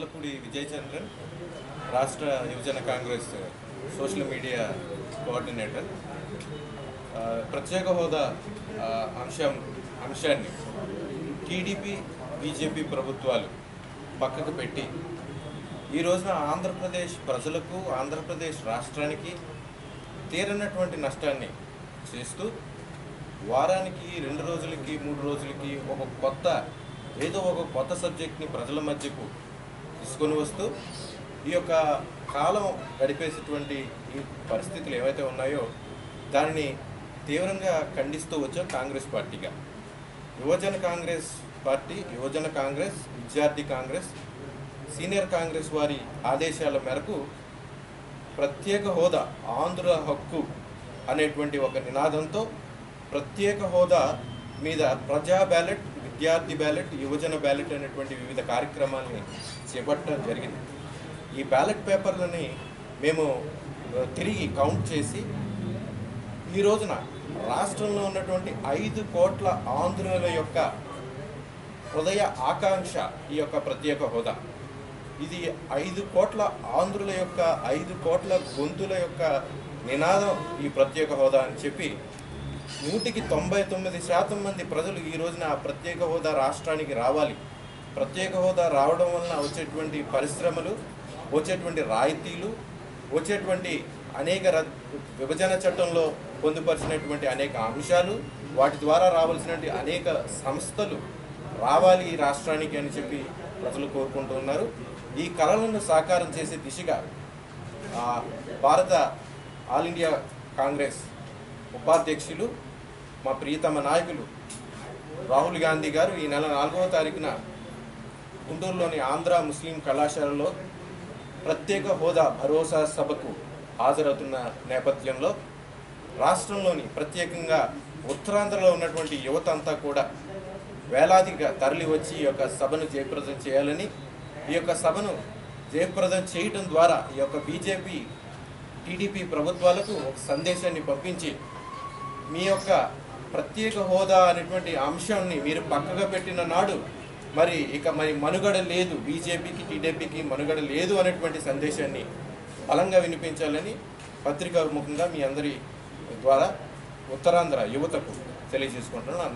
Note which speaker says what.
Speaker 1: యార్లపూడి విజయ్ చంద్రన్, రాష్ట్ర యువజన Congress social media coordinator. ప్రత్యేక హోదా అంశాన్ని టీడీపీ బీజేపీ ప్రభుత్వాలు పక్కకు పెట్టి ఈ రోజున ఆంధ్రప్రదేశ్ ప్రజలకు, ఆంధ్రప్రదేశ్ రాష్ట్రానికి తీరనటువంటి నష్టాన్ని చేస్తూ వారానికి 2 రోజులకి 3 రోజులకి ఒక కొత్త సబ్జెక్ట్ని ప్రజల మధ్యకు తీసుకొని వస్తూ ఈ యొక్క కాలం గడిపేసేటువంటి ఈ పరిస్థితులు ఏవైతే ఉన్నాయో దానిని తీవ్రంగా ఖండిస్తూ వచ్చాం కాంగ్రెస్ పార్టీగా. యువజన కాంగ్రెస్ పార్టీ, యువజన కాంగ్రెస్, విద్యార్థి కాంగ్రెస్, సీనియర్ కాంగ్రెస్ వారి ఆదేశాల మేరకు ప్రత్యేక హోదా, ఆంధ్ర హక్కు అనేటువంటి ఒక నినాదంతో ప్రత్యేక హోదా మీద ప్రజా బ్యాలెట్, విద్యార్థి బ్యాలెట్, యువజన బ్యాలెట్ అనేటువంటి వివిధ కార్యక్రమాలని చేపట్టడం జరిగింది. ఈ బ్యాలెట్ పేపర్లని మేము తిరిగి కౌంట్ చేసి ఈ రోజున రాష్ట్రంలో ఉన్నటువంటి 5 కోట్ల ఆంధ్రుల యొక్క హృదయ ఆకాంక్ష ఈ యొక్క ప్రత్యేక హోదా. ఇది 5 కోట్ల ఆంధ్రుల యొక్క 5 కోట్ల గొంతుల యొక్క నినాదం ఈ ప్రత్యేక హోదా అని చెప్పి 99% మంది ప్రజలు ఈ రోజున ఆ ప్రత్యేక హోదా రాష్ట్రానికి రావాలి. ప్రత్యేక హోదా రావడం వలన వచ్చేటువంటి పరిశ్రమలు, వచ్చేటువంటి రాయితీలు, వచ్చేటువంటి అనేక విభజన చట్టంలో పొందుపరిచినటువంటి అనేక అంశాలు, వాటి ద్వారా రావాల్సినటువంటి అనేక సంస్థలు రావాలి ఈ రాష్ట్రానికి అని చెప్పి ప్రజలు కోరుకుంటున్నారు. ఈ కళలను సాకారం చేసే దిశగా భారత ఆల్ ఇండియా కాంగ్రెస్ ఉపాధ్యక్షులు, మా ప్రియతమ నాయకులు రాహుల్ గాంధీ గారు ఈ నెల 4వ తారీఖున గుంటూరులోని ఆంధ్ర ముస్లిం కళాశాలలో ప్రత్యేక హోదా భరోసా సభకు హాజరవుతున్న నేపథ్యంలో రాష్ట్రంలోని ప్రత్యేకంగా ఉత్తరాంధ్రలో ఉన్నటువంటి యువత అంతా కూడా వేలాదిగా తరలి వచ్చి ఈ యొక్క సభను జయప్రదం చేయాలని, ఈ యొక్క సభను జయప్రదం చేయటం ద్వారా ఈ యొక్క బీజేపీ టీడీపీ ప్రభుత్వాలకు ఒక సందేశాన్ని పంపించి మీ యొక్క ప్రత్యేక హోదా అనేటువంటి అంశాన్ని మీరు పక్కగా పెట్టిన నాడు మరి మనుగడ లేదు, బీజేపీకి టీడీపీకి మనుగడ లేదు అనేటువంటి సందేశాన్ని బలంగా వినిపించాలని పత్రికా ముఖంగా మీ అందరి ద్వారా ఉత్తరాంధ్ర యువతకు తెలియజేసుకుంటున్నాను.